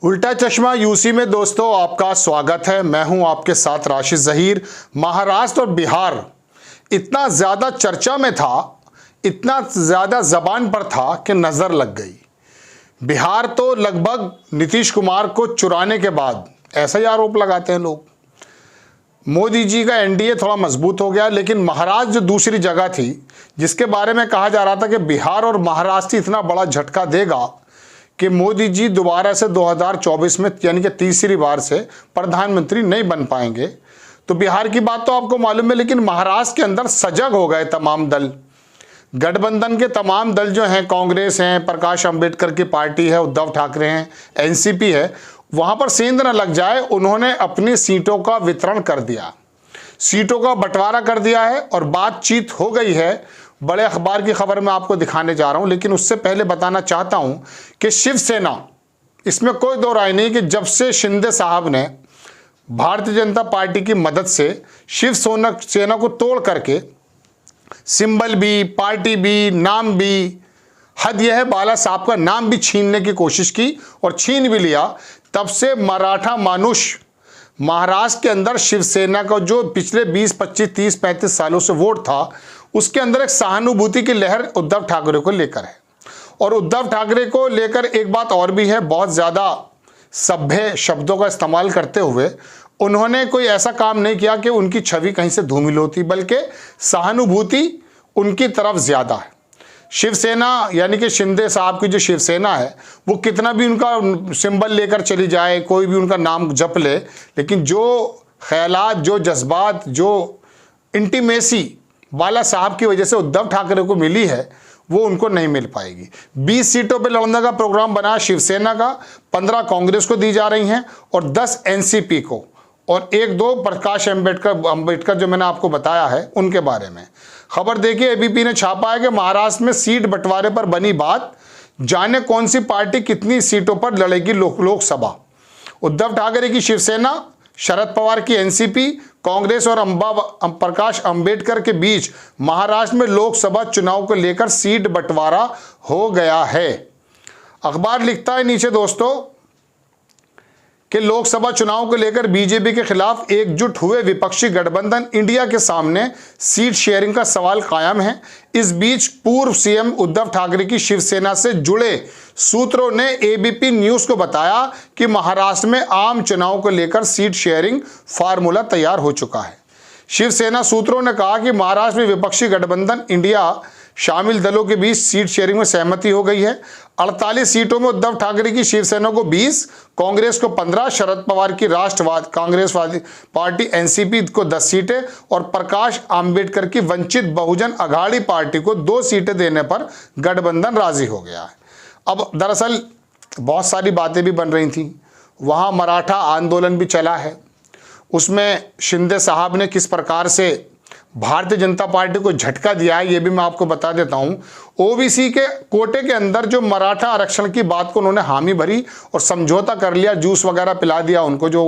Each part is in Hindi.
उल्टा चश्मा यूसी में दोस्तों आपका स्वागत है। मैं हूं आपके साथ राशिद जहीर। महाराष्ट्र और बिहार इतना ज़्यादा चर्चा में था, इतना ज़्यादा ज़बान पर था कि नज़र लग गई। बिहार तो लगभग नीतीश कुमार को चुराने के बाद, ऐसा ही आरोप लगाते हैं लोग, मोदी जी का एनडीए थोड़ा मजबूत हो गया। लेकिन महाराष्ट्र जो दूसरी जगह थी, जिसके बारे में कहा जा रहा था कि बिहार और महाराष्ट्र इतना बड़ा झटका देगा कि मोदी जी दोबारा से 2024 में यानी कि तीसरी बार से प्रधानमंत्री नहीं बन पाएंगे। तो बिहार की बात तो आपको मालूम है, लेकिन महाराष्ट्र के अंदर सजग हो गए तमाम दल। गठबंधन के तमाम दल जो हैं, कांग्रेस हैं, प्रकाश अंबेडकर की पार्टी है, उद्धव ठाकरे हैं, एनसीपी है, वहां पर सेंध न लग जाए, उन्होंने अपनी सीटों का वितरण कर दिया, सीटों का बंटवारा कर दिया है और बातचीत हो गई है। बड़े अखबार की खबर मैं आपको दिखाने जा रहा हूं, लेकिन उससे पहले बताना चाहता हूं कि शिवसेना, इसमें कोई दो राय नहीं कि जब से शिंदे साहब ने भारतीय जनता पार्टी की मदद से शिवसेना को तोड़ करके सिंबल भी, पार्टी भी, नाम भी, हद यह है बाला साहब का नाम भी छीनने की कोशिश की और छीन भी लिया, तब से मराठा मानुष महाराष्ट्र के अंदर शिवसेना का जो पिछले 20, 25, 30, 35 सालों से वोट था, उसके अंदर एक सहानुभूति की लहर उद्धव ठाकरे को लेकर है। और उद्धव ठाकरे को लेकर एक बात और भी है, बहुत ज़्यादा सभ्य शब्दों का इस्तेमाल करते हुए उन्होंने कोई ऐसा काम नहीं किया कि उनकी छवि कहीं से धूमिल होती, बल्कि सहानुभूति उनकी तरफ ज़्यादा है। शिवसेना यानी कि शिंदे साहब की जो शिवसेना है, वो कितना भी उनका सिंबल लेकर चली जाए, कोई भी उनका नाम जप ले, लेकिन जो ख्यालात, जो जज्बात, जो इंटीमेसी बाला साहब की वजह से उद्धव ठाकरे को मिली है, वो उनको नहीं मिल पाएगी। 20 सीटों पे लड़ने का प्रोग्राम बना शिवसेना का, 15 कांग्रेस को दी जा रही हैं और 10 एनसीपी को, और 1-2 प्रकाश अंबेडकर जो मैंने आपको बताया है उनके बारे में। खबर देखिए, एबीपी ने छापा है कि महाराष्ट्र में सीट बंटवारे पर बनी बात, जाने कौन सी पार्टी कितनी सीटों पर लड़ेगी लोकसभा। उद्धव ठाकरे की शिवसेना, शरद पवार की एनसीपी, कांग्रेस और प्रकाश अंबेडकर के बीच महाराष्ट्र में लोकसभा चुनाव को लेकर सीट बंटवारा हो गया है। अखबार लिखता है नीचे दोस्तों कि लोकसभा चुनाव को लेकर बीजेपी के खिलाफ एकजुट हुए विपक्षी गठबंधन इंडिया के सामने सीट शेयरिंग का सवाल कायम है। इस बीच पूर्व सीएम उद्धव ठाकरे की शिवसेना से जुड़े सूत्रों ने एबीपी न्यूज को बताया कि महाराष्ट्र में आम चुनाव को लेकर सीट शेयरिंग फार्मूला तैयार हो चुका है। शिवसेना सूत्रों ने कहा कि महाराष्ट्र में विपक्षी गठबंधन इंडिया शामिल दलों के बीच सीट शेयरिंग में सहमति हो गई है। 48 सीटों में उद्धव ठाकरे की शिवसेना को 20, कांग्रेस को 15, शरद पवार की राष्ट्रवाद कांग्रेसवादी पार्टी एनसीपी को 10 सीटें और प्रकाश अंबेडकर की वंचित बहुजन अघाड़ी पार्टी को 2 सीटें देने पर गठबंधन राजी हो गया है। अब दरअसल बहुत सारी बातें भी बन रही थी, वहाँ मराठा आंदोलन भी चला है, उसमें शिंदे साहब ने किस प्रकार से भारतीय जनता पार्टी को झटका दिया है, ये भी मैं आपको बता देता हूं। ओबीसी के कोटे के अंदर जो मराठा आरक्षण की बात को उन्होंने हामी भरी और समझौता कर लिया, जूस वगैरह पिला दिया उनको जो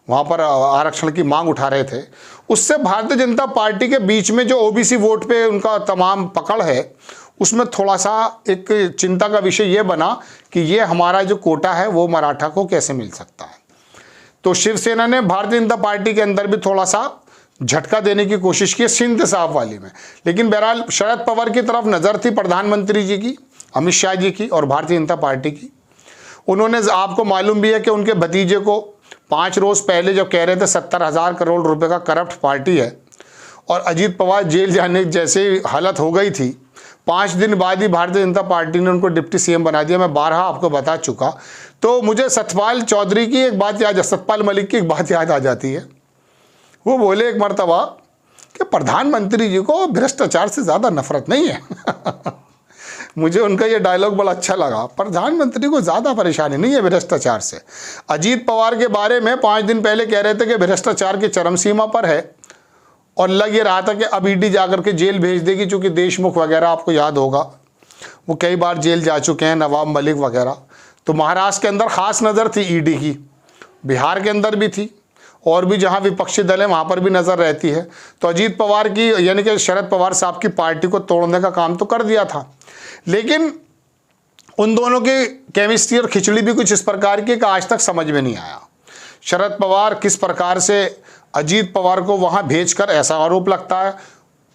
वहां पर आरक्षण की मांग उठा रहे थे। उससे भारतीय जनता पार्टी के बीच में जो ओबीसी वोट पे उनका तमाम पकड़ है, उसमें थोड़ा सा एक चिंता का विषय ये बना कि ये हमारा जो कोटा है वो मराठा को कैसे मिल सकता है। तो शिवसेना ने भारतीय जनता पार्टी के अंदर भी थोड़ा सा झटका देने की कोशिश की शिंदे साहब वाली में, लेकिन बहरहाल शरद पवार की तरफ नज़र थी प्रधानमंत्री जी की, अमित शाह जी की और भारतीय जनता पार्टी की। उन्होंने, आपको मालूम भी है कि उनके भतीजे को 5 रोज़ पहले जब कह रहे थे 70,000 करोड़ रुपए का करप्ट पार्टी है और अजीत पवार जेल जाने जैसे हालत हो गई थी, 5 दिन बाद ही भारतीय जनता पार्टी ने उनको डिप्टी सीएम बना दिया। मैं 12 आपको बता चुका। तो मुझे सतपाल चौधरी की एक बात याद, सतपाल मलिक की एक बात याद आ जाती है। वो बोले एक मर्तबा कि प्रधानमंत्री जी को भ्रष्टाचार से ज़्यादा नफरत नहीं है। मुझे उनका ये डायलॉग बड़ा अच्छा लगा, प्रधानमंत्री को ज़्यादा परेशानी नहीं है भ्रष्टाचार से। अजीत पवार के बारे में 5 दिन पहले कह रहे थे कि भ्रष्टाचार की चरम सीमा पर है और लग ये रहा था कि अब ईडी जाकर के जेल भेज देगी, चूँकि देशमुख वगैरह आपको याद होगा वो कई बार जेल जा चुके हैं, नवाब मलिक वगैरह। तो महाराष्ट्र के अंदर ख़ास नज़र थी ईडी की, बिहार के अंदर भी थी और भी जहां विपक्षी दल है वहां पर भी नजर रहती है। तो अजीत पवार की यानी कि शरद पवार साहब की पार्टी को तोड़ने का काम तो कर दिया था, लेकिन उन दोनों की केमिस्ट्री और खिचड़ी भी कुछ इस प्रकार की कि आज तक समझ में नहीं आया। शरद पवार किस प्रकार से अजीत पवार को वहां भेजकर, ऐसा आरोप लगता है,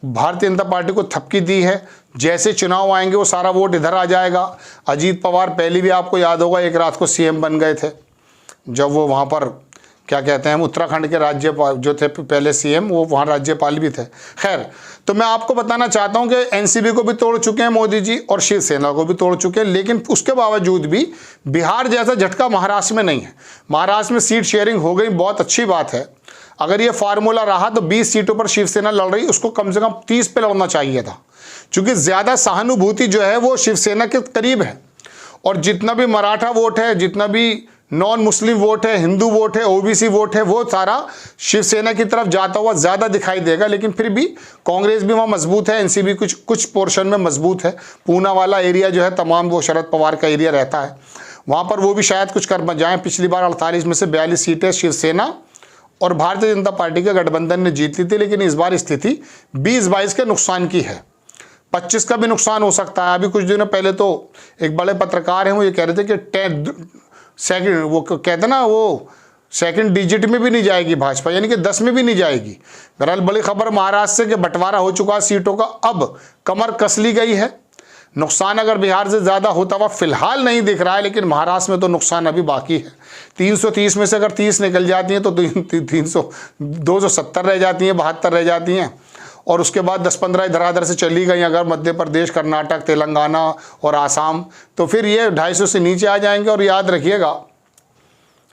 भारतीय जनता पार्टी को थपकी दी है, जैसे चुनाव आएंगे वो सारा वोट इधर आ जाएगा। अजीत पवार पहले भी आपको याद होगा एक रात को सीएम बन गए थे, जब वो वहाँ पर क्या कहते हैं उत्तराखंड के राज्यपाल जो थे पहले सीएम, वो वहाँ राज्यपाल भी थे। खैर, तो मैं आपको बताना चाहता हूँ कि एनसीपी को भी तोड़ चुके हैं मोदी जी और शिवसेना को भी तोड़ चुके हैं, लेकिन उसके बावजूद भी बिहार जैसा झटका महाराष्ट्र में नहीं है। महाराष्ट्र में सीट शेयरिंग हो गई, बहुत अच्छी बात है। अगर ये फार्मूला रहा तो 20 सीटों पर शिवसेना लड़ रही, उसको कम से कम 30 पे लड़ना चाहिए था, क्योंकि ज़्यादा सहानुभूति जो है वो शिवसेना के करीब है। और जितना भी मराठा वोट है, जितना भी नॉन मुस्लिम वोट है, हिंदू वोट है, ओबीसी वोट है, वो सारा शिवसेना की तरफ जाता हुआ ज़्यादा दिखाई देगा। लेकिन फिर भी कांग्रेस भी वहाँ मजबूत है, एनसीपी कुछ पोर्शन में मजबूत है। पूना वाला एरिया जो है तमाम वो शरद पवार का एरिया रहता है, वहाँ पर वो भी शायद कुछ कर जाएँ। पिछली बार 48 में से 42 सीटें शिवसेना और भारतीय जनता पार्टी के गठबंधन ने जीत ली थी, लेकिन इस बार स्थिति 20-22 के नुकसान की है, 25 का भी नुकसान हो सकता है। अभी कुछ दिनों पहले तो एक बड़े पत्रकार हैं, वो ये कह रहे थे कि सेकंड, वो कहते ना, वो सेकंड डिजिट में भी नहीं जाएगी भाजपा, यानी कि 10 में भी नहीं जाएगी। बहरहाल बड़ी खबर महाराष्ट्र से कि बंटवारा हो चुका है सीटों का, अब कमर कस ली गई है। नुकसान अगर बिहार से ज़्यादा होता हुआ फिलहाल नहीं दिख रहा है, लेकिन महाराष्ट्र में तो नुकसान अभी बाकी है। 330 में से अगर 30 निकल जाती हैं तो 270 रह जाती हैं, 72 रह जाती हैं, और उसके बाद 10-15 इधर से चली गई अगर मध्य प्रदेश, कर्नाटक, तेलंगाना और आसाम, तो फिर ये 250 से नीचे आ जाएंगे। और याद रखिएगा,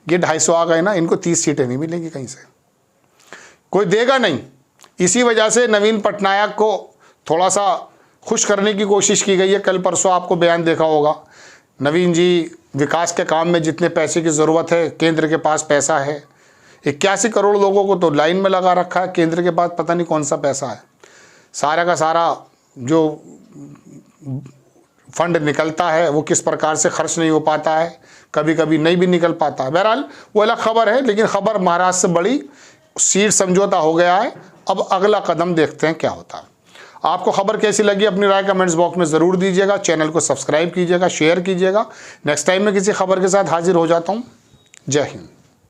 ये 250 आ गए ना, इनको 30 सीटें नहीं मिलेंगी, कहीं से कोई देगा नहीं। इसी वजह से नवीन पटनायक को थोड़ा सा खुश करने की कोशिश की गई है। कल परसों आपको बयान देखा होगा, नवीन जी विकास के काम में जितने पैसे की ज़रूरत है, केंद्र के पास पैसा है। 81 करोड़ लोगों को तो लाइन में लगा रखा है, केंद्र के पास पता नहीं कौन सा पैसा है। सारा का सारा जो फंड निकलता है वो किस प्रकार से खर्च नहीं हो पाता है, कभी कभी नहीं भी निकल पाता है। बहरहाल वो अलग खबर है, लेकिन खबर महाराष्ट्र से बड़ी, सीट समझौता हो गया है। अब अगला कदम देखते हैं क्या होता है। आपको खबर कैसी लगी अपनी राय कमेंट्स बॉक्स में ज़रूर दीजिएगा। चैनल को सब्सक्राइब कीजिएगा, शेयर कीजिएगा। नेक्स्ट टाइम मैं किसी खबर के साथ हाजिर हो जाता हूँ। जय हिंद।